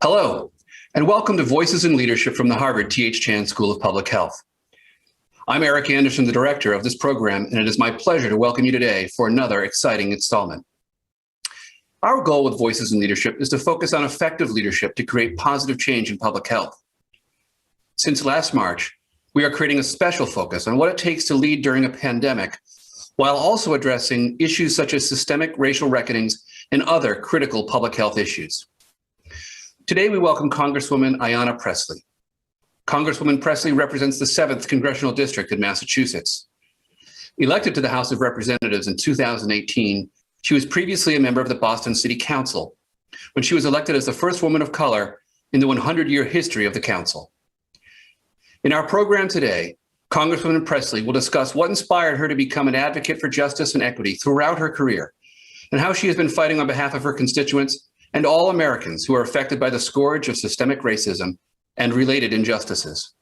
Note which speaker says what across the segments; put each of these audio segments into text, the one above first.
Speaker 1: Hello, and welcome to Voices in Leadership from the Harvard T.H. Chan School of Public Health. I'm Eric Anderson, the director of this program, and it is my pleasure to welcome you today for another exciting installment. Our goal with Voices in Leadership is to focus on effective leadership to create positive change in public health. Since last March, we are creating a special focus on what it takes to lead during a pandemic, while also addressing issues such as systemic racial reckonings and other critical public health issues. Today, we welcome Congresswoman Ayanna Pressley. Congresswoman Pressley represents the 7th Congressional District in Massachusetts. Elected to the House of Representatives in 2018, she was previously a member of the Boston City Council, when she was elected as the first woman of color in the 100-year history of the council. In our program today, Congresswoman Pressley will discuss what inspired her to become an advocate for justice and equity throughout her career, and how she has been fighting on behalf of her constituents and all Americans who are affected by the scourge of systemic racism and related injustices.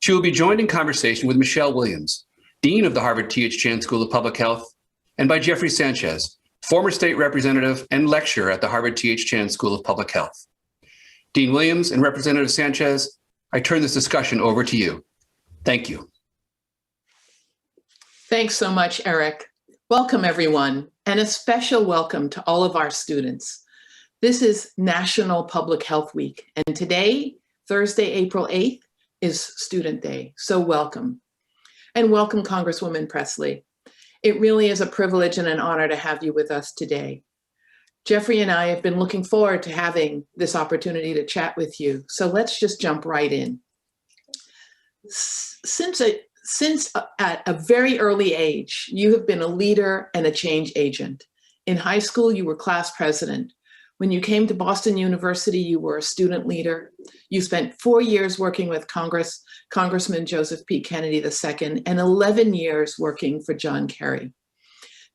Speaker 1: She will be joined in conversation with Michelle Williams, Dean of the Harvard T.H. Chan School of Public Health, and by Jeffrey Sanchez, former state representative and lecturer at the Harvard T.H. Chan School of Public Health. Dean Williams and Representative Sanchez, I turn this discussion over to you. Thank you.
Speaker 2: Thanks so much, Eric. Welcome, everyone, and a special welcome to all of our students. This is National Public Health Week, and today, Thursday, April 8th, is Student Day, so welcome. And welcome, Congresswoman Pressley. It really is a privilege and an honor to have you with us today. Jeffrey and I have been looking forward to having this opportunity to chat with you, so let's just jump right in. Since at a very early age, you have been a leader and a change agent. In high school, you were class president. When you came to Boston University, you were a student leader. You spent 4 years working with Congressman Joseph P. Kennedy II, and 11 years working for John Kerry.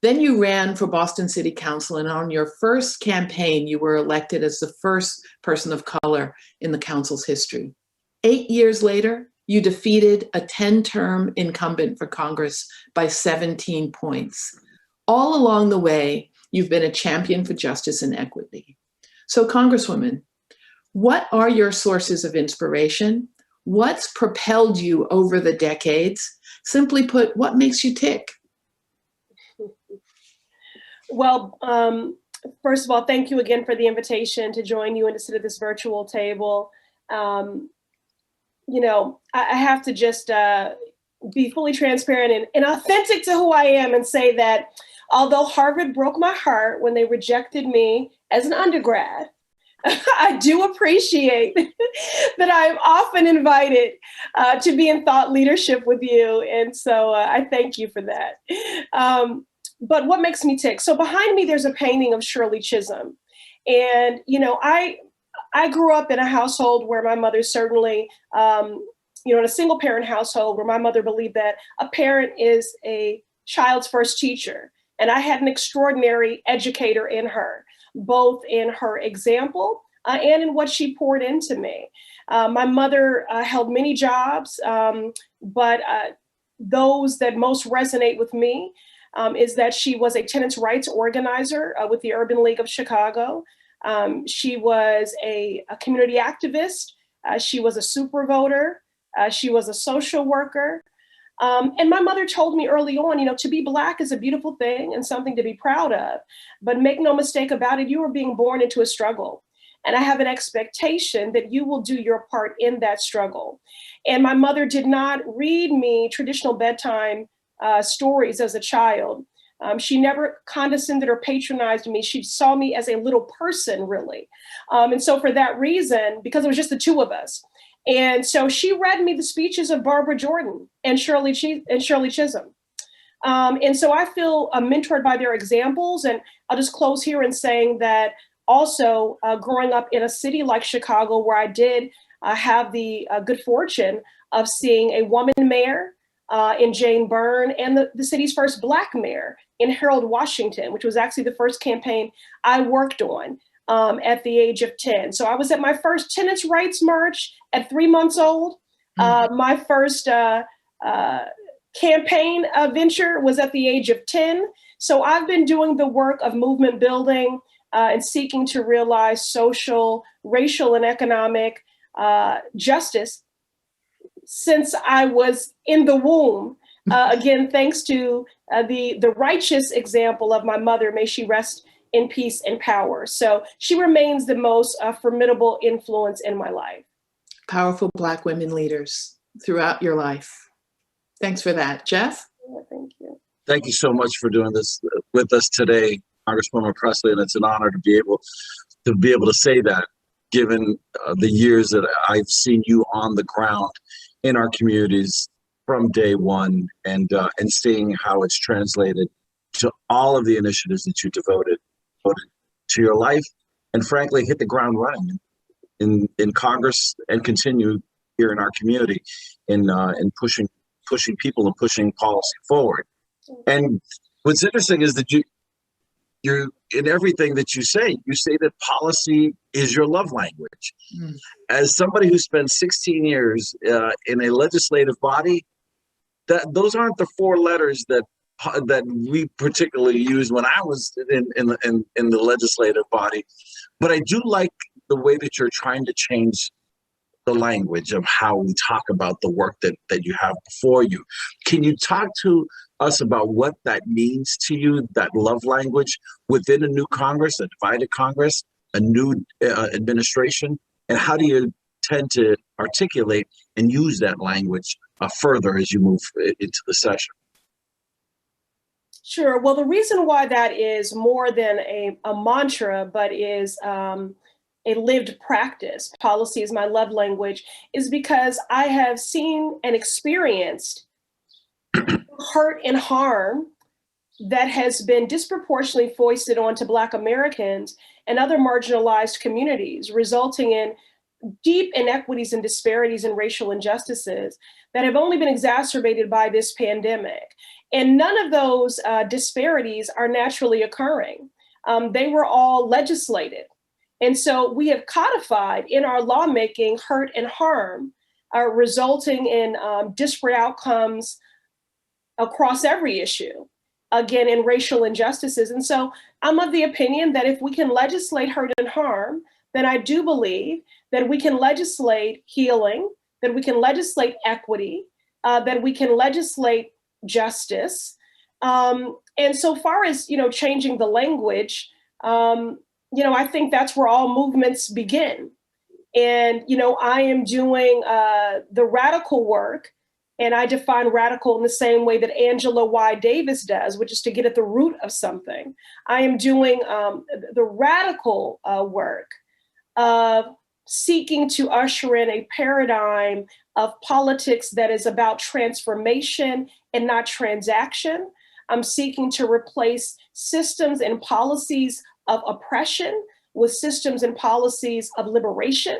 Speaker 2: Then you ran for Boston City Council, and on your first campaign, you were elected as the first person of color in the council's history. 8 years later, you defeated a 10-term incumbent for Congress by 17 points. All along the way, you've been a champion for justice and equity. So, Congresswoman, what are your sources of inspiration? What's propelled you over the decades? Simply put, what makes you tick?
Speaker 3: Well, first of all, thank you again for the invitation to join you and to sit at this virtual table. You know, I have to just be fully transparent and authentic to who I am and say that although Harvard broke my heart when they rejected me as an undergrad, I do appreciate that I'm often invited to be in thought leadership with you. And so I thank you for that. But what makes me tick? So behind me, there's a painting of Shirley Chisholm. And, you know, I grew up in a household where my mother certainly, you know, in a single parent household where my mother believed that a parent is a child's first teacher. And I had an extraordinary educator in her, both in her example and in what she poured into me. My mother held many jobs, but those that most resonate with me is that she was a tenants' rights organizer with the Urban League of Chicago. She was a community activist. She was a super voter. She was a social worker. And my mother told me early on, you know, to be Black is a beautiful thing and something to be proud of, but make no mistake about it, you are being born into a struggle. And I have an expectation that you will do your part in that struggle. And my mother did not read me traditional bedtime stories as a child. She never condescended or patronized me. She saw me as a little person, really. And so for that reason, because it was just the two of us, and so she read me the speeches of Barbara Jordan and Shirley Chisholm. And so I feel mentored by their examples. And I'll just close here in saying that also growing up in a city like Chicago, where I did have the good fortune of seeing a woman mayor in Jane Byrne and the city's first Black mayor in Harold Washington, which was actually the first campaign I worked on. At the age of 10. So I was at my first tenants' rights march at 3 months old. My first campaign venture was at the age of 10. So I've been doing the work of movement building and seeking to realize social, racial, and economic justice since I was in the womb. Again, thanks to the righteous example of my mother, may she rest in peace and power. So she remains the most formidable influence in my life.
Speaker 2: Powerful Black women leaders throughout your life. Thanks for that. Jeff?
Speaker 3: Yeah, thank you.
Speaker 4: Thank you so much for doing this with us today, Congresswoman Pressley, and it's an honor to be able to say that, given the years that I've seen you on the ground in our communities from day one, and seeing how it's translated to all of the initiatives that you devoted to your life, and frankly hit the ground running in Congress and continue here in our community in pushing people and pushing policy forward. And what's interesting is that you're in everything that you say that policy is your love language. Mm. As somebody who spent 16 years in a legislative body, those aren't the four letters that we particularly used when I was in the legislative body. But I do like the way that you're trying to change the language of how we talk about the work that you have before you. Can you talk to us about what that means to you, that love language within a new Congress, a divided Congress, a new administration, and how do you tend to articulate and use that language further as you move into the session?
Speaker 3: Sure. Well, the reason why that is more than a mantra, but is a lived practice, policy is my love language, is because I have seen and experienced hurt and harm that has been disproportionately foisted onto Black Americans and other marginalized communities, resulting in deep inequities and disparities and racial injustices that have only been exacerbated by this pandemic. And none of those disparities are naturally occurring. They were all legislated. And so we have codified in our lawmaking hurt and harm, resulting in disparate outcomes across every issue, again, in racial injustices. And so I'm of the opinion that if we can legislate hurt and harm, then I do believe that we can legislate healing, that we can legislate equity, that we can legislate justice. And so far as, changing the language, I think that's where all movements begin. And, I am doing the radical work, and I define radical in the same way that Angela Y. Davis does, which is to get at the root of something. I am doing the radical work of seeking to usher in a paradigm of politics that is about transformation and not transaction. I'm seeking to replace systems and policies of oppression with systems and policies of liberation,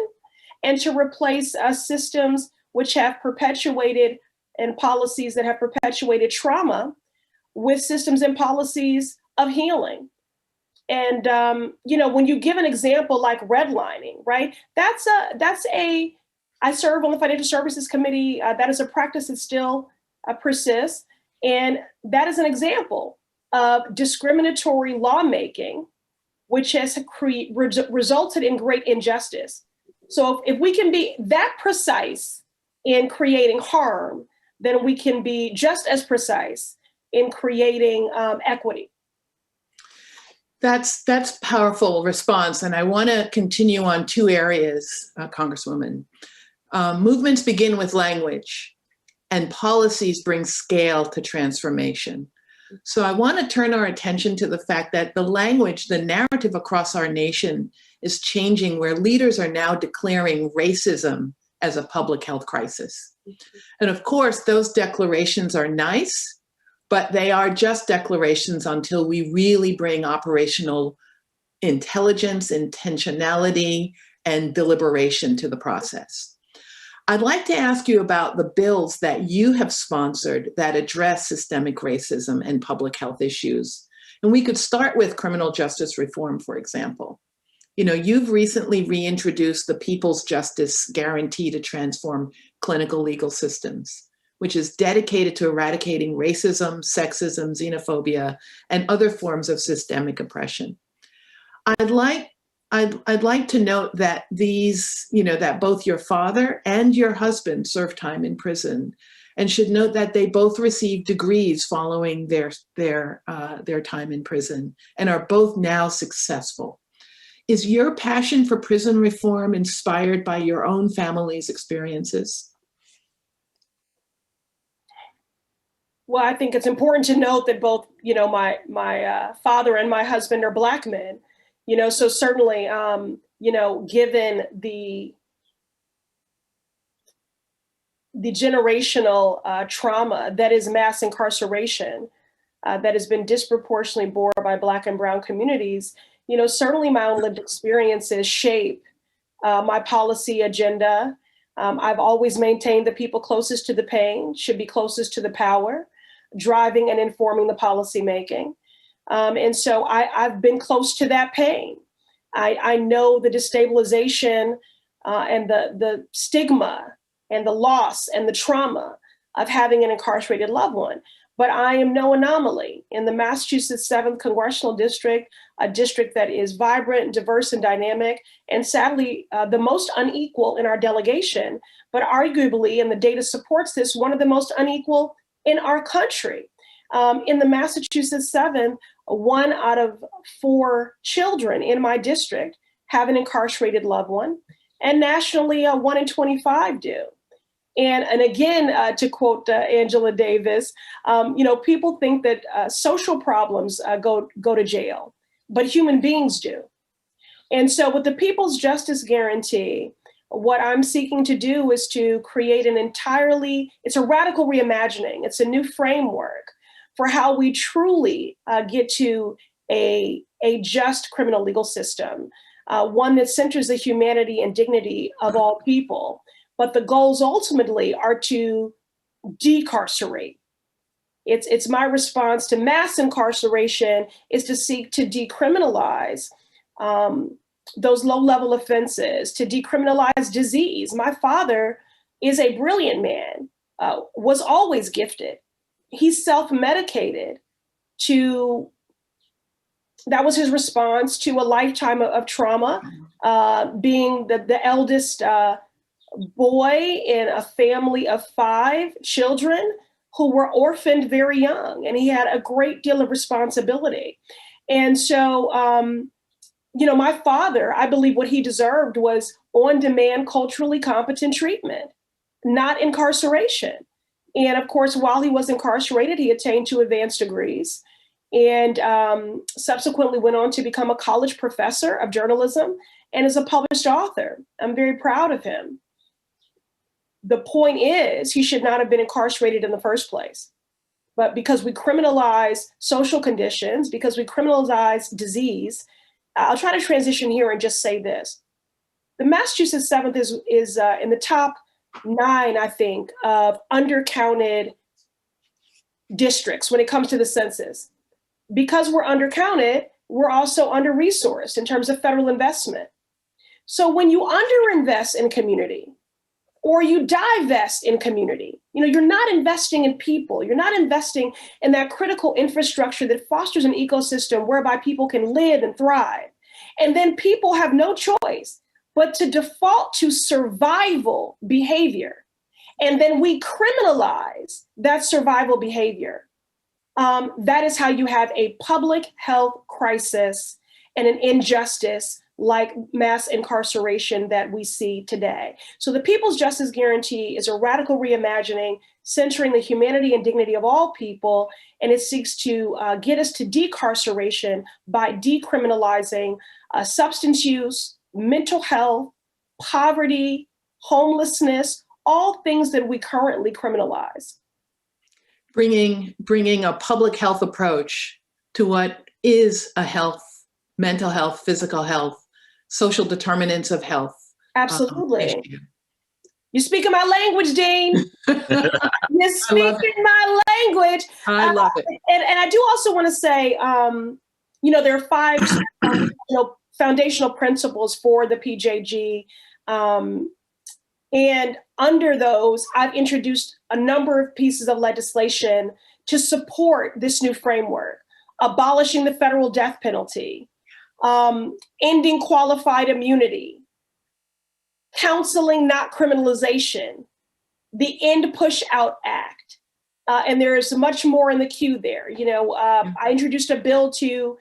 Speaker 3: and to replace systems which have perpetuated and policies that have perpetuated trauma with systems and policies of healing. And, when you give an example like redlining, right, I serve on the Financial Services Committee. That is a practice that still persists. And that is an example of discriminatory lawmaking, which has resulted in great injustice. So if we can be that precise in creating harm, then we can be just as precise in creating equity.
Speaker 2: That's powerful response. And I want to continue on two areas, Congresswoman. Movements begin with language, and policies bring scale to transformation. So I want to turn our attention to the fact that the language, the narrative across our nation is changing, where leaders are now declaring racism as a public health crisis. And of course, those declarations are nice, but they are just declarations until we really bring operational intelligence, intentionality, and deliberation to the process. I'd like to ask you about the bills that you have sponsored that address systemic racism and public health issues. And we could start with criminal justice reform, for example. You've recently reintroduced the People's Justice Guarantee to transform clinical legal systems. which is dedicated to eradicating racism, sexism, xenophobia, and other forms of systemic oppression. I'd like to note that that both your father and your husband served time in prison, and should note that they both received degrees following their time in prison and are both now successful. Is your passion for prison reform inspired by your own family's experiences?
Speaker 3: Well, I think it's important to note that both, my father and my husband are Black men, so certainly, given the generational trauma that is mass incarceration that has been disproportionately borne by Black and Brown communities, certainly my own lived experiences shape my policy agenda. I've always maintained the people closest to the pain should be closest to the power, driving and informing the policy making. And so I've been close to that pain. I know the destabilization and the stigma and the loss and the trauma of having an incarcerated loved one. But I am no anomaly. In the Massachusetts 7th Congressional District, a district that is vibrant, diverse, and dynamic, and sadly, the most unequal in our delegation, but arguably, and the data supports this, one of the most unequal in our country. In the Massachusetts 7th, 1 out of 4 children in my district have an incarcerated loved one, and nationally, 1 in 25 do. And again, to quote Angela Davis, people think that social problems go to jail, but human beings do. And so with the People's Justice Guarantee, what I'm seeking to do is to create it's a radical reimagining. It's a new framework for how we truly get to a just criminal legal system, one that centers the humanity and dignity of all people. But the goals ultimately are to decarcerate. It's my response to mass incarceration is to seek to decriminalize those low-level offenses, to decriminalize disease. My father is a brilliant man, was always gifted. He self-medicated that was his response to a lifetime of trauma, being the eldest boy in a family of 5 children who were orphaned very young, and he had a great deal of responsibility. And so, my father, I believe what he deserved was on-demand, culturally competent treatment, not incarceration. And of course, while he was incarcerated, he attained 2 advanced degrees and subsequently went on to become a college professor of journalism and is a published author. I'm very proud of him. The point is, he should not have been incarcerated in the first place. But because we criminalize social conditions, because we criminalize disease, I'll try to transition here and just say this. The Massachusetts 7th is in the top 9, I think, of undercounted districts when it comes to the census. Because we're undercounted, we're also under-resourced in terms of federal investment. So when you underinvest in community, or you divest in community, you're not investing in people. You're not investing in that critical infrastructure that fosters an ecosystem whereby people can live and thrive. And then people have no choice but to default to survival behavior. And then we criminalize that survival behavior. That is how you have a public health crisis and an injustice like mass incarceration that we see today. So the People's Justice Guarantee is a radical reimagining, centering the humanity and dignity of all people, and it seeks to get us to decarceration by decriminalizing substance use, mental health, poverty, homelessness, all things that we currently criminalize.
Speaker 2: Bringing a public health approach to what is a health, mental health, physical health, social determinants of health.
Speaker 3: Absolutely. You're speaking my language, Dean. You're speaking my language.
Speaker 2: I love it.
Speaker 3: And I do also want to say, there are 5 foundational principles for the PJG. And under those, I've introduced a number of pieces of legislation to support this new framework: abolishing the federal death penalty, ending qualified immunity, counseling, not criminalization, the End Push Out Act. And there is much more in the queue there. I introduced a bill to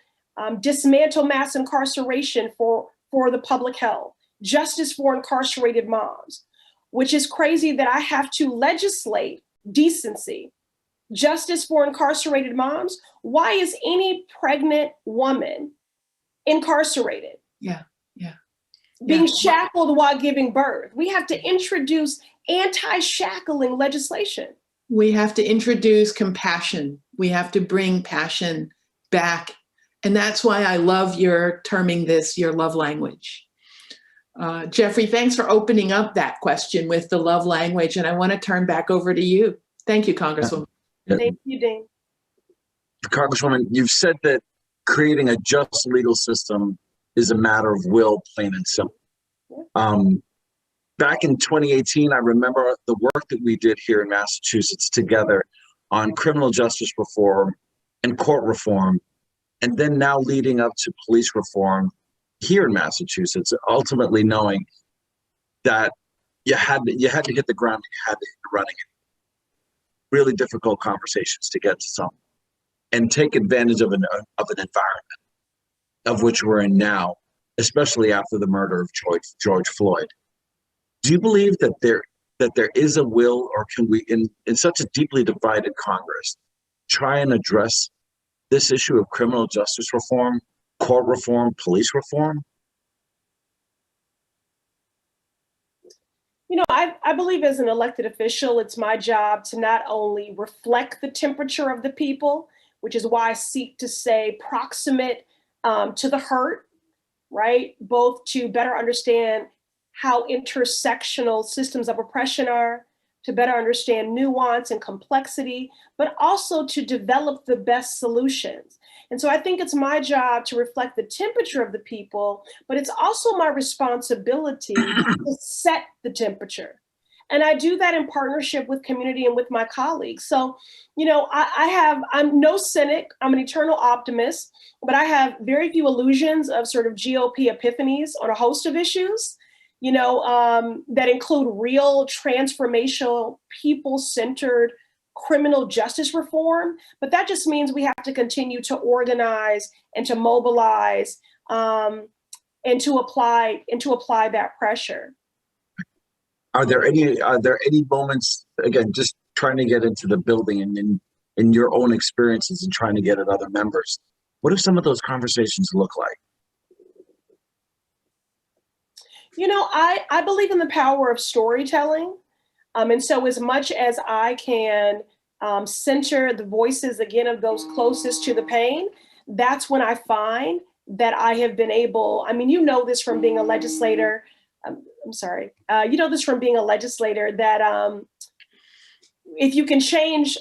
Speaker 3: dismantle mass incarceration for the public health, justice for incarcerated moms, which is crazy that I have to legislate decency, justice for incarcerated moms. Why is any pregnant woman incarcerated? Being shackled while giving birth? We have to introduce anti-shackling legislation.
Speaker 2: We have to introduce compassion. We have to bring passion back. And that's why I love your terming this your love language. Jeffrey, thanks for opening up that question with the love language. And I want to turn back over to you. Thank you, Congresswoman.
Speaker 3: Thank you, Dean.
Speaker 4: Congresswoman, you've said that creating a just legal system is a matter of will, plain and simple. Back in 2018, I remember the work that we did here in Massachusetts together on criminal justice reform and court reform, and then now leading up to police reform here in Massachusetts, ultimately knowing that you had to hit the ground, you had to hit running it. Really difficult conversations to get to some, and take advantage of an environment of which we're in now, especially after the murder of George Floyd. Do you believe that there is a will, or can we, in such a deeply divided Congress, try and address this issue of criminal justice reform, court reform, police reform?
Speaker 3: I believe as an elected official, it's my job to not only reflect the temperature of the people, which is why I seek to stay proximate to the hurt, right? Both to better understand how intersectional systems of oppression are, to better understand nuance and complexity, but also to develop the best solutions. And so I think it's my job to reflect the temperature of the people, but it's also my responsibility to set the temperature. And I do that in partnership with community and with my colleagues. So, I'm no cynic, I'm an eternal optimist, but I have very few illusions of sort of GOP epiphanies on a host of issues, that include real transformational, people-centered criminal justice reform. But that just means we have to continue to organize and to mobilize and to apply that pressure.
Speaker 4: Are there any moments, again, just trying to get into the building and in your own experiences and trying to get at other members, what do some of those conversations look like?
Speaker 3: I believe in the power of storytelling. And so as much as I can center the voices, again, of those closest to the pain, that's when I find that I have been able, this from being a legislator. This from being a legislator that if you can change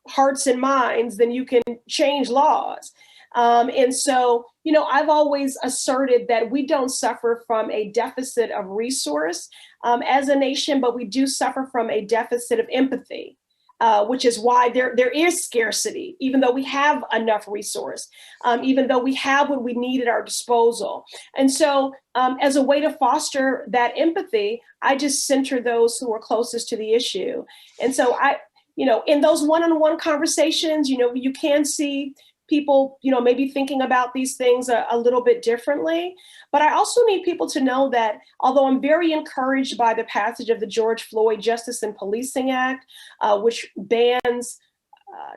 Speaker 3: hearts and minds, then you can change laws. And so, I've always asserted that we don't suffer from a deficit of resource as a nation, but we do suffer from a deficit of empathy, which is why there is scarcity, even though we have enough resource, even though we have what we need at our disposal. And so as a way to foster that empathy, I just center those who are closest to the issue. And so in those one-on-one conversations, you can see people, maybe thinking about these things a little bit differently. But I also need people to know that although I'm very encouraged by the passage of the George Floyd Justice and Policing Act, which bans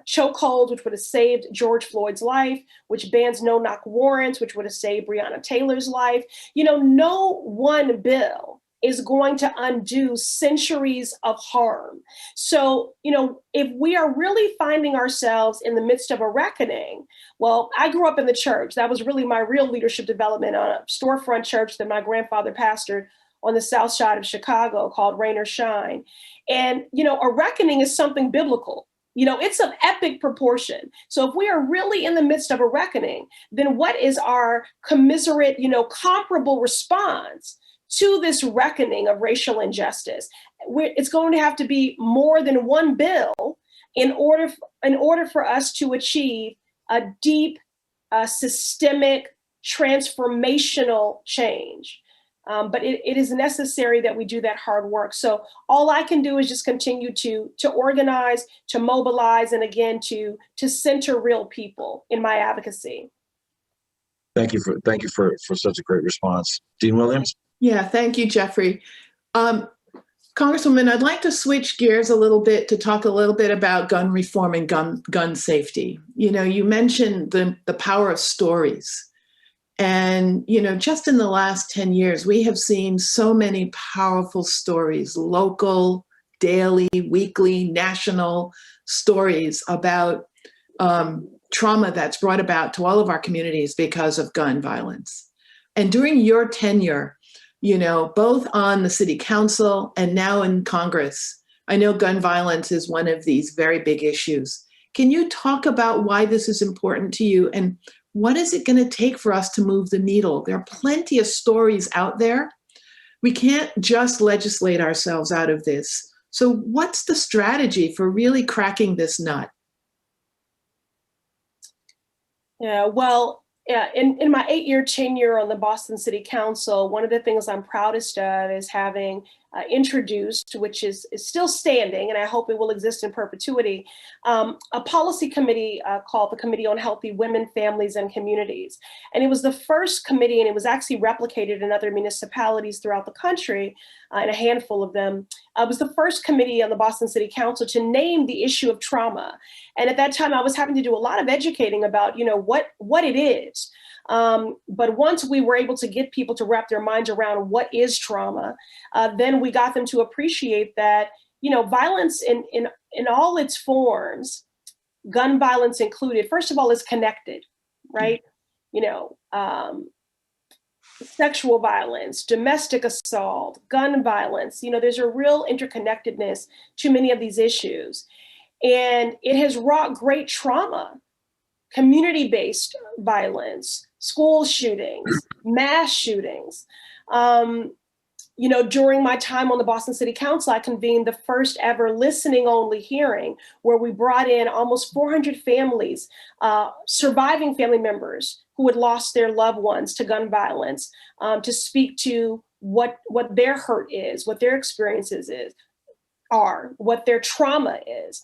Speaker 3: chokeholds, which would have saved George Floyd's life, which bans no-knock warrants, which would have saved Breonna Taylor's life, no one bill is going to undo centuries of harm. So, if we are really finding ourselves in the midst of a reckoning, well, I grew up in the church. That was really my real leadership development on a storefront church that my grandfather pastored on the south side of Chicago called Rain or Shine. And, a reckoning is something biblical. It's of epic proportion. So if we are really in the midst of a reckoning, then what is our commiserate, comparable response to this reckoning of racial injustice. It's going to have to be more than one bill in order for us to achieve a deep, systemic, transformational change. But it is necessary that we do that hard work. So all I can do is just continue to organize, to mobilize, and again, to center real people in my advocacy.
Speaker 4: Thank you for such a great response. Dean Williams?
Speaker 2: Yeah, thank you, Jeffrey. Congresswoman, I'd like to switch gears a little bit to talk a little bit about gun reform and gun safety. You know, you mentioned the power of stories. And, you know, just in the last 10 years, we have seen so many powerful stories, local, daily, weekly, national stories about trauma that's brought about to all of our communities because of gun violence. And during your tenure, you know, both on the city council and now in Congress, I know gun violence is one of these very big issues. Can you talk about why this is important to you and what is it going to take for us to move the needle? There are plenty of stories out there. We can't just legislate ourselves out of this. So what's the strategy for really cracking this nut?
Speaker 3: Yeah, well, in my 8-year tenure on the Boston City Council, one of the things I'm proudest of is having introduced, which is still standing, and I hope it will exist in perpetuity, a policy committee called the Committee on Healthy Women, Families, and Communities. And it was the first committee, and it was actually replicated in other municipalities throughout the country, and a handful of them. It was the first committee on the Boston City Council to name the issue of trauma. And at that time, I was having to do a lot of educating about, you know, what it is. But once we were able to get people to wrap their minds around what is trauma, then we got them to appreciate that, you know, violence in all its forms, gun violence included, first of all, is connected, right? You know, sexual violence, domestic assault, gun violence, you know, there's a real interconnectedness to many of these issues. And it has wrought great trauma, community-based violence, school shootings, mass shootings. You know, during my time on the Boston City Council, I convened the first ever listening only hearing where we brought in almost 400 families, surviving family members who had lost their loved ones to gun violence, to speak to what their hurt is, what their experiences are, what their trauma is.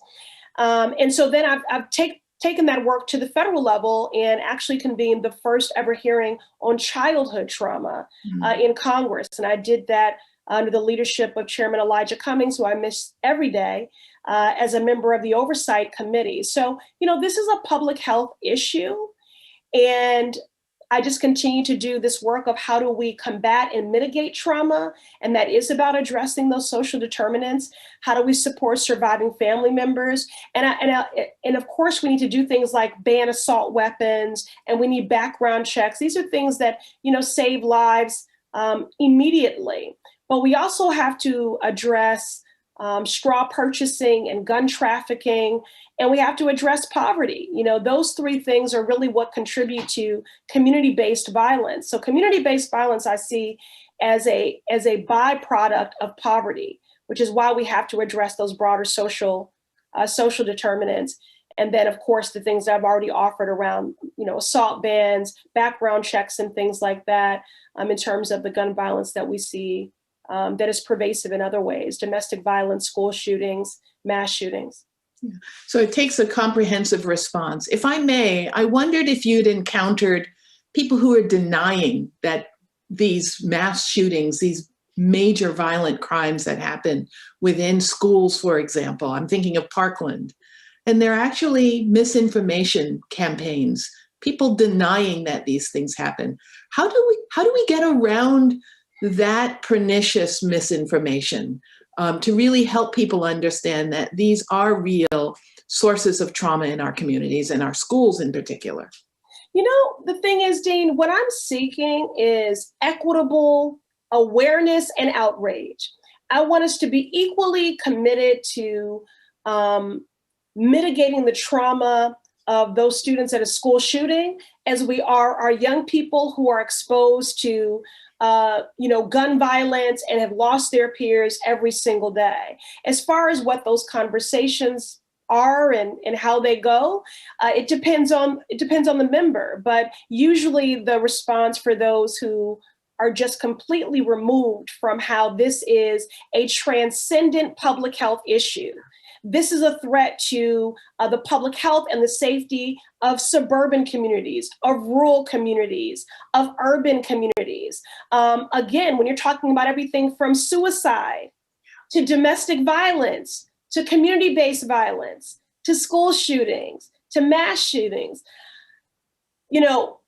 Speaker 3: And so then I've taken that work to the federal level and actually convened the first ever hearing on childhood trauma in Congress. And I did that under the leadership of Chairman Elijah Cummings, who I miss every day, as a member of the Oversight Committee. So, you know, this is a public health issue. And I just continue to do this work of how do we combat and mitigate trauma? And that is about addressing those social determinants. How do we support surviving family members? And of course, we need to do things like ban assault weapons, and we need background checks. These are things that, you know, save lives immediately. But we also have to address straw purchasing and gun trafficking, and we have to address poverty. You know, those three things are really what contribute to community-based violence. So community-based violence I see as a byproduct of poverty, which is why we have to address those broader social determinants. And then, of course, the things that I've already offered around, you know, assault bans, background checks, and things like that, in terms of the gun violence that we see that is pervasive in other ways: domestic violence, school shootings, mass shootings.
Speaker 2: Yeah. So it takes a comprehensive response. If I may, I wondered if you'd encountered people who are denying that these mass shootings, these major violent crimes that happen within schools, for example. I'm thinking of Parkland. And they're actually misinformation campaigns, people denying that these things happen. How do we get around that pernicious misinformation to really help people understand that these are real sources of trauma in our communities and our schools in particular?
Speaker 3: You know, the thing is, Dean, what I'm seeking is equitable awareness and outrage. I want us to be equally committed to mitigating the trauma of those students at a school shooting as we are our young people who are exposed to gun violence and have lost their peers every single day. As far as what those conversations are and how they go, it depends on the member. But usually the response for those who are just completely removed from how this is a transcendent public health issue. This is a threat to the public health and the safety of suburban communities, of rural communities, of urban communities. Again, when you're talking about everything from suicide to domestic violence, to community-based violence, to school shootings, to mass shootings.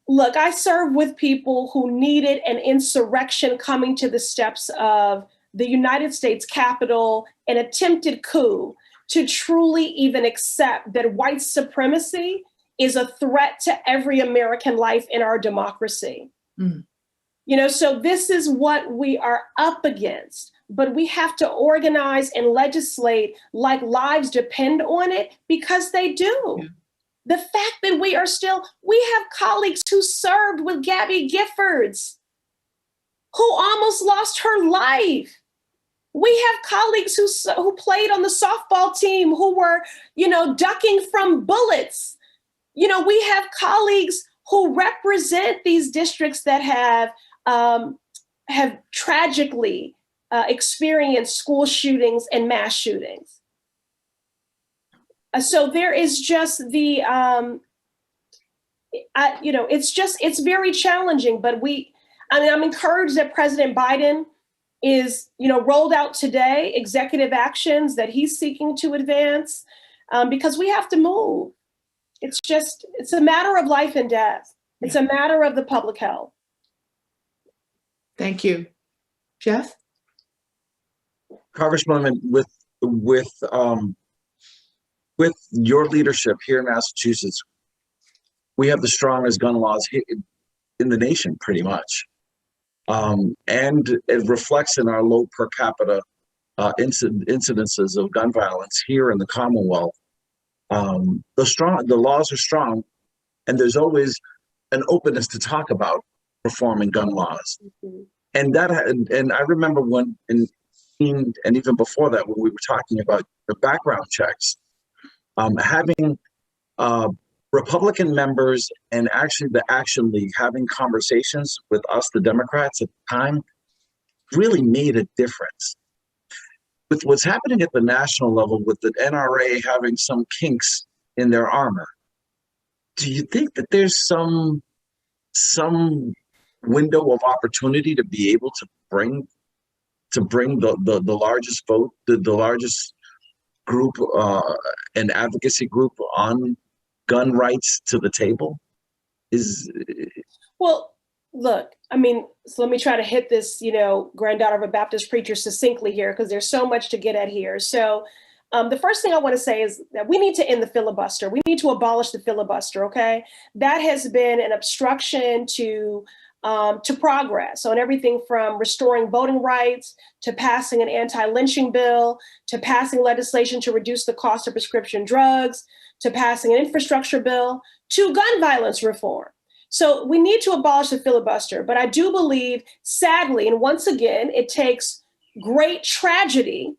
Speaker 3: Look, I serve with people who needed an insurrection coming to the steps of the United States Capitol, an attempted coup, to truly even accept that white supremacy is a threat to every American life in our democracy. Mm. So this is what we are up against, but we have to organize and legislate like lives depend on it, because they do. Yeah. The fact that we have colleagues who served with Gabby Giffords, who almost lost her life. We have colleagues who played on the softball team who were, ducking from bullets. We have colleagues who represent these districts that have tragically experienced school shootings and mass shootings. So there is just it's very challenging, but I'm encouraged that President Biden is, rolled out today executive actions that he's seeking to advance, because we have to move. It's a matter of life and death. It's a matter of the public health.
Speaker 2: Thank you. Jeff?
Speaker 4: Congresswoman, with your leadership here in Massachusetts, we have the strongest gun laws in the nation, pretty much. And it reflects in our low per capita incidences of gun violence here in the Commonwealth. The laws are strong, and there's always an openness to talk about reforming gun laws. Mm-hmm. And I remember and even before that, when we were talking about the background checks, having Republican members and actually the Action League having conversations with us, the Democrats at the time, really made a difference. With what's happening at the national level, with the NRA having some kinks in their armor, do you think that there's some window of opportunity to be able to bring the largest vote, the largest group and advocacy group on gun rights to the table?
Speaker 3: Well, look, so let me try to hit this, granddaughter of a Baptist preacher succinctly here, because there's so much to get at here. So the first thing I want to say is that we need to end the filibuster. We need to abolish the filibuster, okay? That has been an obstruction to progress on everything from restoring voting rights, to passing an anti-lynching bill, to passing legislation to reduce the cost of prescription drugs, to passing an infrastructure bill, to gun violence reform. So we need to abolish the filibuster. But I do believe, sadly, and once again, it takes great tragedy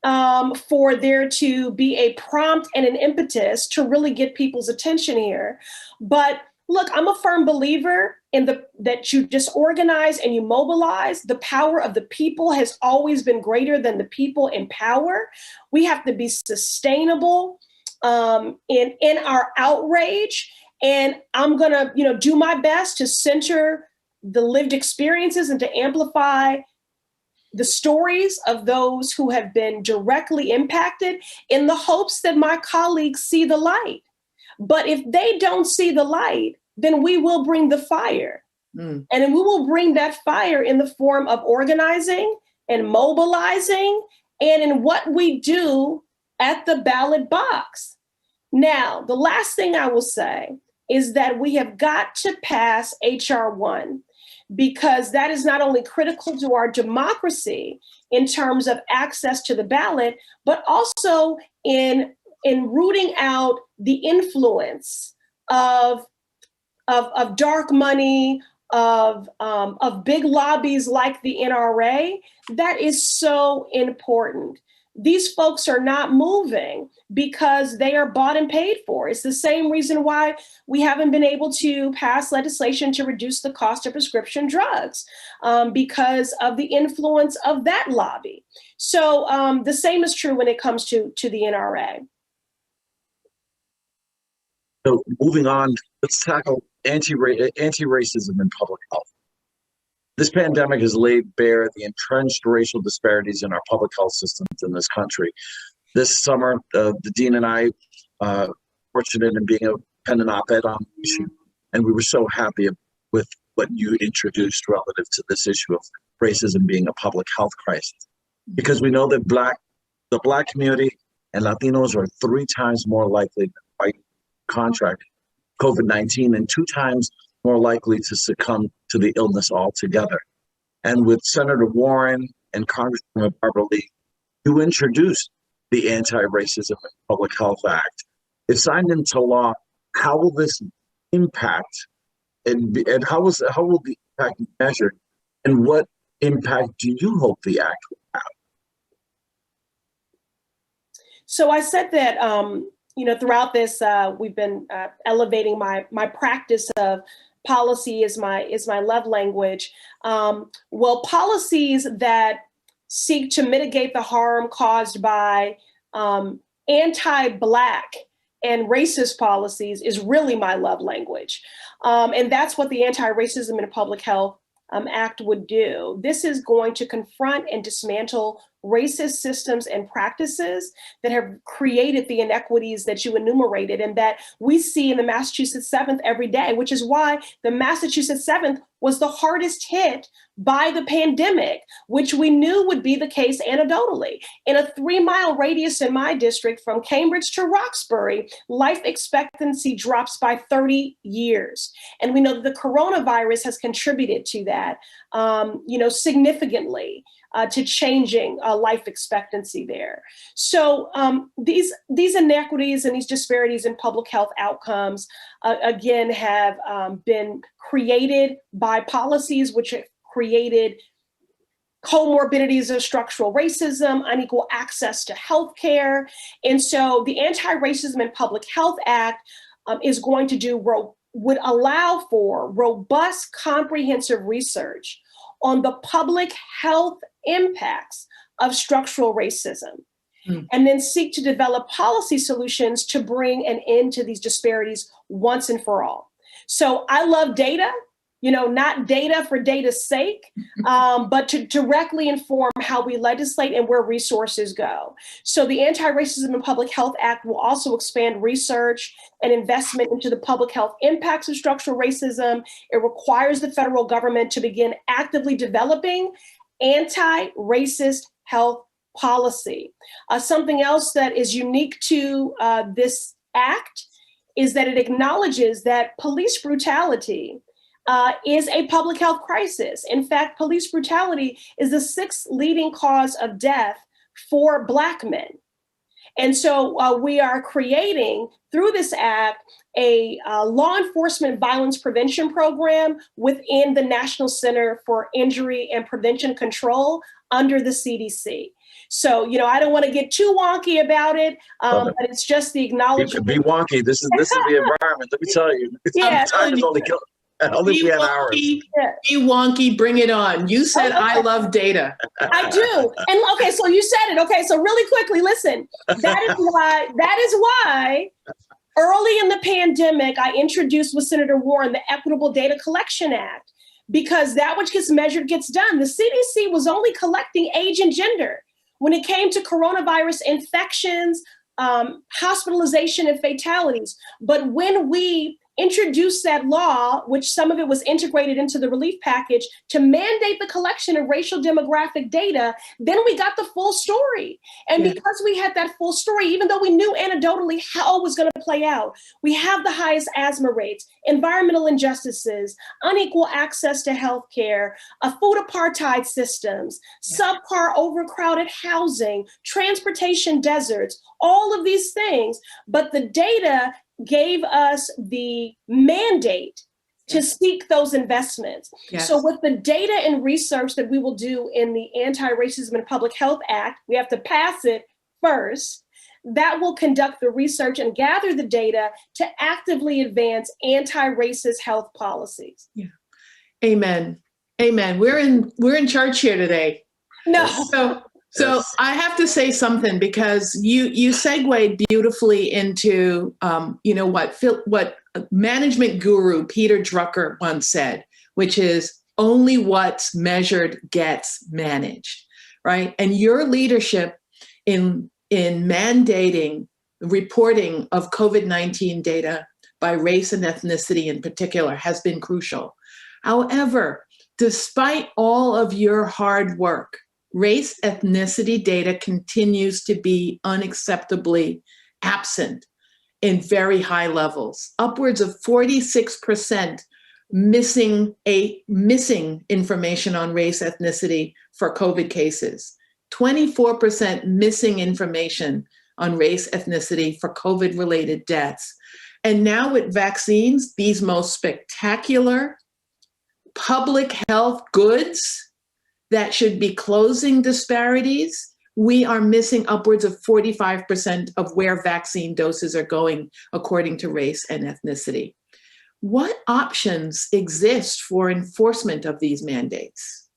Speaker 3: for there to be a prompt and an impetus to really get people's attention here. But look, I'm a firm believer in that you just organize and you mobilize. The power of the people has always been greater than the people in power. We have to be sustainable in our outrage. And I'm gonna, do my best to center the lived experiences and to amplify the stories of those who have been directly impacted, in the hopes that my colleagues see the light. But if they don't see the light, then we will bring the fire. Mm. And we will bring that fire in the form of organizing and mobilizing, and in what we do at the ballot box. Now, the last thing I will say is that we have got to pass H.R. 1, because that is not only critical to our democracy in terms of access to the ballot, but also in rooting out the influence of dark money, of big lobbies like the NRA, that is so important. These folks are not moving because they are bought and paid for. It's the same reason why we haven't been able to pass legislation to reduce the cost of prescription drugs, because of the influence of that lobby. So the same is true when it comes to the NRA.
Speaker 4: So moving on, let's tackle anti-racism in public health. This pandemic has laid bare the entrenched racial disparities in our public health systems in this country. This summer, the dean and I fortunate in being a pen and op-ed on the issue, and we were so happy with what you introduced relative to this issue of racism being a public health crisis, because we know that the Black community and Latinos are 3 times more likely to fight contract COVID-19 and 2 times more likely to succumb to the illness altogether. And with Senator Warren and Congresswoman Barbara Lee, you introduced the Anti-Racism and Public Health Act. If signed into law, how will this impact and how will the impact be measured, and what impact do you hope the act will have?
Speaker 3: So I said that throughout this, we've been elevating my practice of policy is my love language. Well, policies that seek to mitigate the harm caused by anti-Black and racist policies is really my love language. And that's what the Anti-Racism and Public Health Act would do. This is going to confront and dismantle racist systems and practices that have created the inequities that you enumerated and that we see in the Massachusetts 7th every day, which is why the Massachusetts 7th was the hardest hit by the pandemic, which we knew would be the case anecdotally. In a 3-mile radius in my district from Cambridge to Roxbury, life expectancy drops by 30 years. And we know that the coronavirus has contributed to that, significantly. To changing life expectancy there. So these inequities and these disparities in public health outcomes, again, have been created by policies which have created comorbidities of structural racism, unequal access to healthcare. And so the Anti-Racism and Public Health Act is going to would allow for robust, comprehensive research on the public health impacts of structural racism, and then seek to develop policy solutions to bring an end to these disparities once and for all. So I love data, not data for data's sake, but to directly inform how we legislate and where resources go. So the Anti-Racism and Public Health Act will also expand research and investment into the public health impacts of structural racism. It requires the federal government to begin actively developing anti-racist health policy. Something else that is unique to this act is that it acknowledges that police brutality is a public health crisis. In fact, police brutality is the 6th leading cause of death for Black men. And so we are creating, through this act, a law enforcement violence prevention program within the National Center for Injury and Prevention Control under the CDC. So, I don't want to get too wonky about it, but it's just the acknowledgement.
Speaker 4: Be wonky. This is the environment. Let me tell you.
Speaker 2: Yeah,
Speaker 4: time is only killing. Only
Speaker 2: be
Speaker 4: we have
Speaker 2: wonky,
Speaker 4: hours.
Speaker 2: be wonky, bring it on. You said I love data.
Speaker 3: I do. And okay, so you said it. Okay, so really quickly, listen. That is why early in the pandemic, I introduced with Senator Warren the Equitable Data Collection Act, because that which gets measured gets done. The CDC was only collecting age and gender. When it came to coronavirus infections, hospitalization and fatalities. But when we introduced that law, which some of it was integrated into the relief package, to mandate the collection of racial demographic data, then we got the full story. And because we had that full story, even though we knew anecdotally how it was going to play out, we have the highest asthma rates, environmental injustices, unequal access to healthcare, food apartheid systems, subpar overcrowded housing, transportation deserts, all of these things. But the data gave us the mandate to seek those investments.
Speaker 2: Yes.
Speaker 3: So with the data and research that we will do in the Anti-Racism and Public Health Act, we have to pass it first. That will conduct the research and gather the data to actively advance anti-racist health policies.
Speaker 2: Yeah. Amen. Amen. We're in church here today.
Speaker 3: No.
Speaker 2: So
Speaker 4: Yes.
Speaker 2: I have to say something, because you segued beautifully into what management guru Peter Drucker once said, which is only what's measured gets managed, right? And your leadership in mandating reporting of COVID-19 data by race and ethnicity in particular has been crucial. However, despite all of your hard work, race ethnicity data continues to be unacceptably absent in very high levels, upwards of 46% missing information on race ethnicity for COVID cases, 24% missing information on race ethnicity for COVID related deaths. And now with vaccines, these most spectacular public health goods that should be closing disparities, we are missing upwards of 45% of where vaccine doses are going according to race and ethnicity. What options exist for enforcement of these mandates?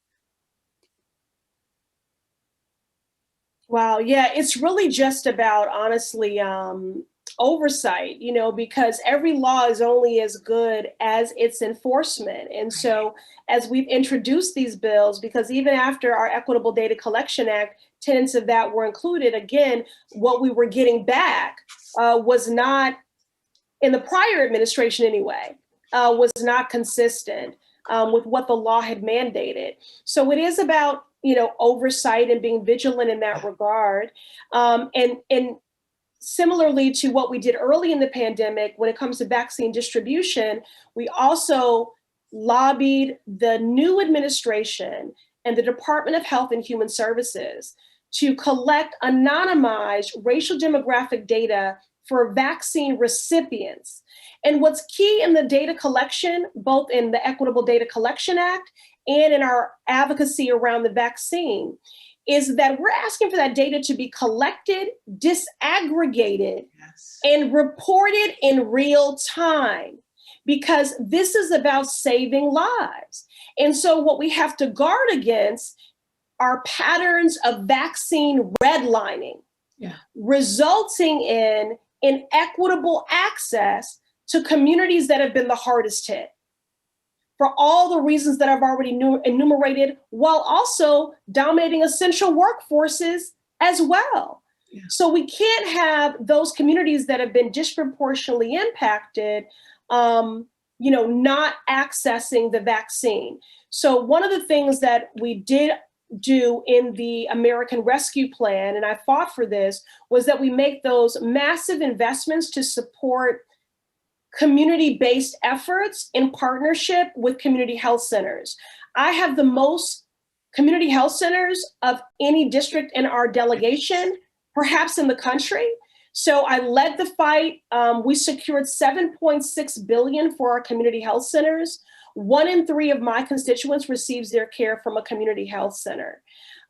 Speaker 3: Wow. Yeah, it's really just about, honestly, oversight, because every law is only as good as its enforcement. And so as we've introduced these bills, because even after our Equitable Data Collection Act, tenets of that were included, again, what we were getting back was not, in the prior administration anyway, was not consistent with what the law had mandated. So it is about, oversight and being vigilant in that regard. And similarly to what we did early in the pandemic, when it comes to vaccine distribution, we also lobbied the new administration and the Department of Health and Human Services to collect anonymized racial demographic data for vaccine recipients. And what's key in the data collection, both in the Equitable Data Collection Act and in our advocacy around the vaccine, is that we're asking for that data to be collected, disaggregated,
Speaker 2: Yes.
Speaker 3: and reported in real time, because this is about saving lives. And so what we have to guard against are patterns of vaccine redlining, resulting in inequitable access to communities that have been the hardest hit, for all the reasons that I've already enumerated, while also dominating essential workforces as well. Yeah. So we can't have those communities that have been disproportionately impacted, not accessing the vaccine. So one of the things that we did do in the American Rescue Plan, and I fought for this, was that we make those massive investments to support community-based efforts in partnership with community health centers. I have the most community health centers of any district in our delegation, perhaps in the country. So I led the fight. We secured $7.6 billion for our community health centers. 1 in 3 of my constituents receives their care from a community health center.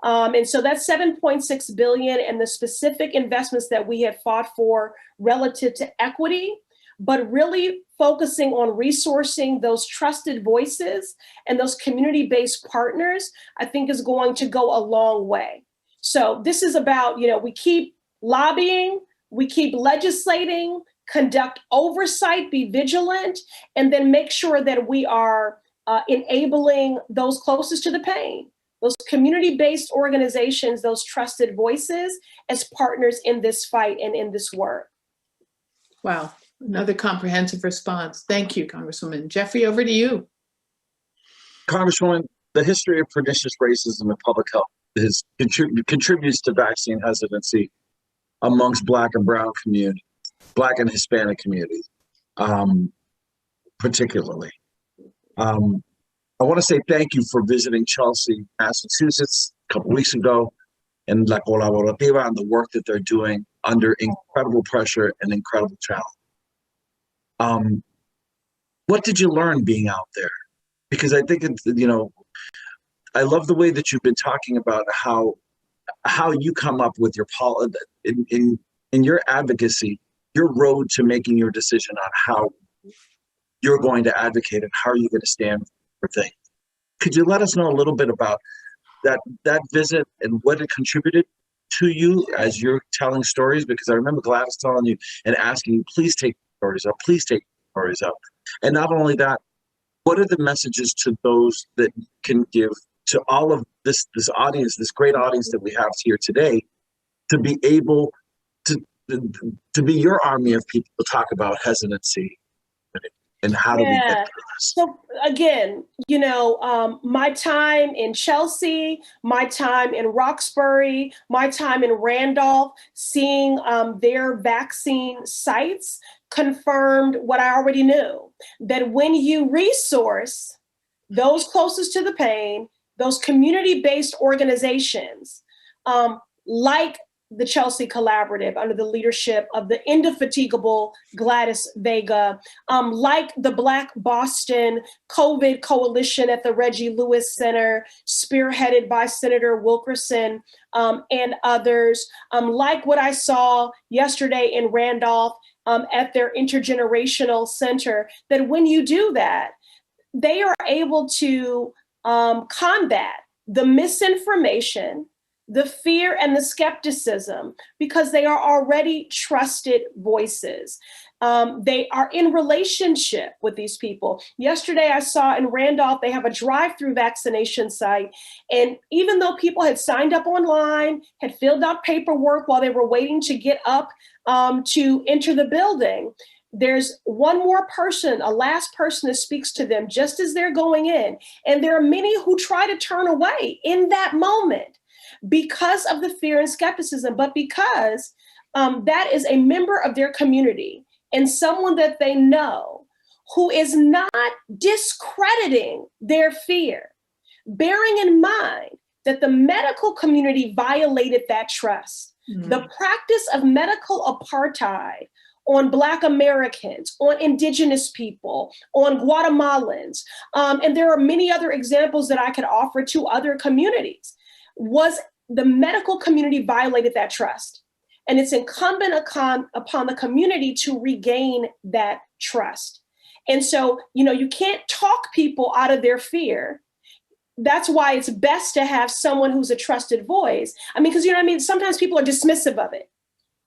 Speaker 3: And so that's $7.6 billion, and the specific investments that we have fought for relative to equity, but really focusing on resourcing those trusted voices and those community-based partners, I think is going to go a long way. So this is about, we keep lobbying, we keep legislating, conduct oversight, be vigilant, and then make sure that we are enabling those closest to the pain, those community-based organizations, those trusted voices as partners in this fight and in this work.
Speaker 2: Wow. Another comprehensive response. Thank you, Congresswoman. Jeffrey, over to you.
Speaker 4: Congresswoman, the history of pernicious racism in public health contributes to vaccine hesitancy amongst Black and Brown communities, Black and Hispanic communities, particularly. I want to say thank you for visiting Chelsea, Massachusetts a couple weeks ago, and La Colaborativa, and the work that they're doing under incredible pressure and incredible challenge. What did you learn being out there? Because I think it's, you know, I love the way that you've been talking about how you come up with your in your advocacy, your road to making your decision on how you're going to advocate and how are you going to stand for things. Could you let us know a little bit about that visit and what it contributed to you as you're telling stories? Because I remember Gladys telling you and asking you, please take stories up, please take stories up. And not only that, what are the messages to those that can give to all of this audience, this great audience that we have here today, to be able to be your army of people to talk about hesitancy and how do we get through this?
Speaker 3: So again, you know, my time in Chelsea, my time in Roxbury, my time in Randolph, seeing their vaccine sites confirmed what I already knew, that when you resource those closest to the pain, those community-based organizations, like the Chelsea Collaborative under the leadership of the indefatigable Gladys Vega, like the Black Boston COVID Coalition at the Reggie Lewis Center, spearheaded by Senator Wilkerson and others, like what I saw yesterday in Randolph at their intergenerational center, that when you do that, they are able to combat the misinformation, the fear and the skepticism, because they are already trusted voices. They are in relationship with these people. Yesterday, I saw in Randolph, they have a drive-through vaccination site. And even though people had signed up online, had filled out paperwork while they were waiting to get up to enter the building, there's one more person, a last person that speaks to them just as they're going in. And there are many who try to turn away in that moment because of the fear and skepticism, but because that is a member of their community and someone that they know who is not discrediting their fear, bearing in mind that the medical community violated that trust. Mm-hmm. The practice of medical apartheid on Black Americans, on Indigenous people, on Guatemalans, and there are many other examples that I could offer to other communities, was the medical community violated that trust. And it's incumbent upon the community to regain that trust. And so, you know, you can't talk people out of their fear. That's why it's best to have someone who's a trusted voice. I mean, because, you know what I mean? Sometimes people are dismissive of it.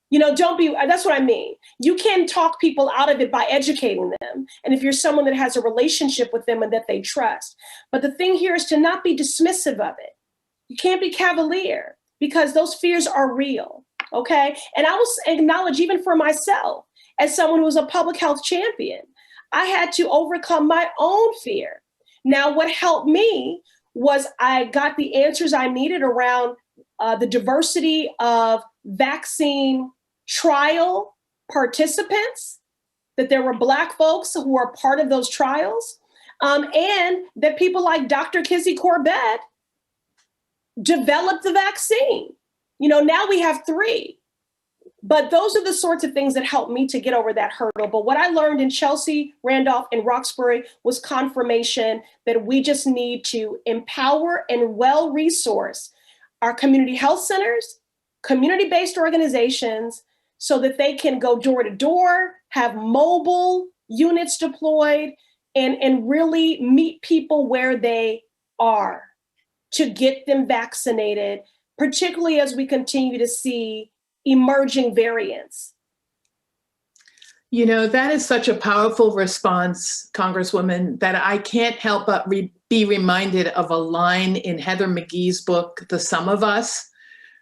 Speaker 3: You know, that's what I mean. You can talk people out of it by educating them. And if you're someone that has a relationship with them and that they trust. But the thing here is to not be dismissive of it. You can't be cavalier because those fears are real, okay? And I will acknowledge, even for myself, as someone who was a public health champion, I had to overcome my own fear. Now, what helped me was I got the answers I needed around the diversity of vaccine trial participants, that there were Black folks who were part of those trials, and that people like Dr. Kizzy Corbett developed the vaccine. You know, now we have 3. But those are the sorts of things that helped me to get over that hurdle. But what I learned in Chelsea, Randolph, and Roxbury was confirmation that we just need to empower and well-resource our community health centers, community-based organizations, so that they can go door to door, have mobile units deployed, and really meet people where they are to get them vaccinated, particularly as we continue to see emerging variants.
Speaker 2: You know, that is such a powerful response, Congresswoman, that I can't help but be reminded of a line in Heather McGhee's book, The Sum of Us,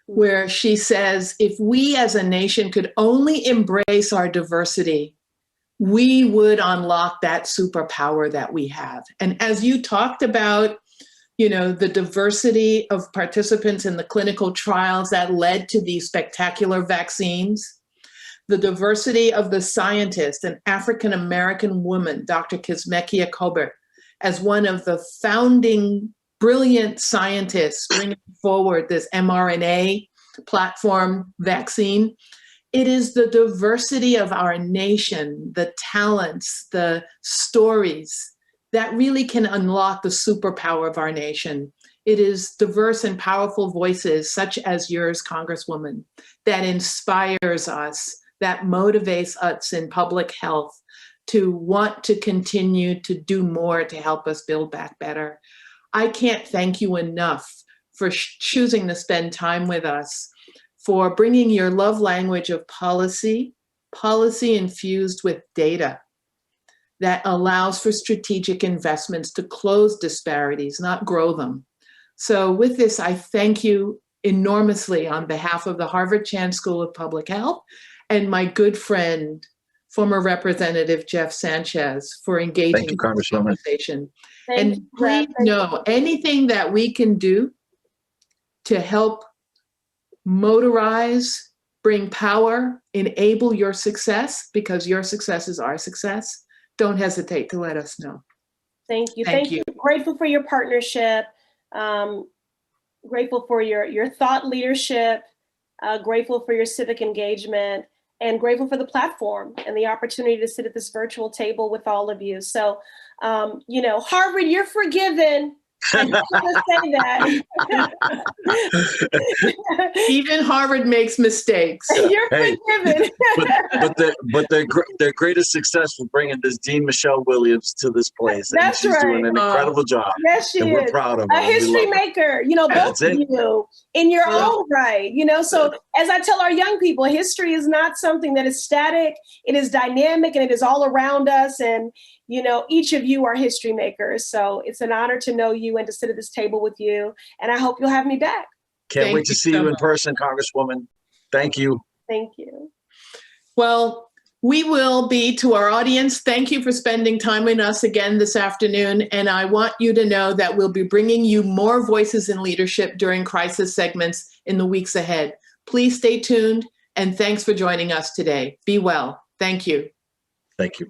Speaker 2: where she says, if we as a nation could only embrace our diversity, we would unlock that superpower that we have. And as you talked about, you know, the diversity of participants in the clinical trials that led to these spectacular vaccines, the diversity of the scientist, an African-American woman, Dr. Kizzmekia Corbett, as one of the founding brilliant scientists bringing forward this mRNA platform vaccine, It is the diversity of our nation, the talents, the stories that really can unlock the superpower of our nation. It is diverse and powerful voices such as yours, Congresswoman, that inspires us, that motivates us in public health to want to continue to do more to help us build back better. I can't thank you enough for choosing to spend time with us, for bringing your love language of policy infused with data that allows for strategic investments to close disparities, not grow them. So with this, I thank you enormously on behalf of the Harvard Chan School of Public Health and my good friend, former Representative Jeff Sanchez, for engaging
Speaker 4: Thank you,
Speaker 2: in this
Speaker 4: Congresswoman.
Speaker 2: conversation.
Speaker 3: Thank
Speaker 2: And
Speaker 3: you,
Speaker 2: please
Speaker 3: Jeff.
Speaker 2: know, anything that we can do to help motorize, bring power, enable your success, because your success is our success, don't hesitate to let us know.
Speaker 3: Thank you.
Speaker 2: Thank
Speaker 3: Thank you. Grateful for your partnership. Grateful for your thought leadership. Grateful for your civic engagement, and grateful for the platform and the opportunity to sit at this virtual table with all of you. So, Harvard, you're forgiven. I just want to say that.
Speaker 2: Even Harvard makes mistakes.
Speaker 3: You're
Speaker 4: Hey,
Speaker 3: forgiven.
Speaker 4: but their greatest success was bringing this Dean Michelle Williams to this place. And
Speaker 3: That's
Speaker 4: she's doing
Speaker 3: right.
Speaker 4: an incredible job.
Speaker 3: Yes, she
Speaker 4: And we're
Speaker 3: is.
Speaker 4: proud of her.
Speaker 3: A
Speaker 4: and we
Speaker 3: history
Speaker 4: love her.
Speaker 3: maker, both
Speaker 4: That's
Speaker 3: of
Speaker 4: it.
Speaker 3: you in your
Speaker 2: Yeah.
Speaker 3: own right, so as I tell our young people, history is not something that is static. It is dynamic and it is all around us. And, each of you are history makers. So it's an honor to know you and to sit at this table with you. And I hope you'll have me back.
Speaker 4: Can't
Speaker 2: Thank
Speaker 4: wait to
Speaker 2: you
Speaker 4: see
Speaker 2: so
Speaker 4: you in
Speaker 2: much.
Speaker 4: person, Congresswoman. Thank you.
Speaker 3: Thank you.
Speaker 2: Well, we will be, to our audience, thank you for spending time with us again this afternoon. And I want you to know that we'll be bringing you more voices in leadership during crisis segments in the weeks ahead. Please stay tuned, and thanks for joining us today. Be well. Thank you.
Speaker 4: Thank you.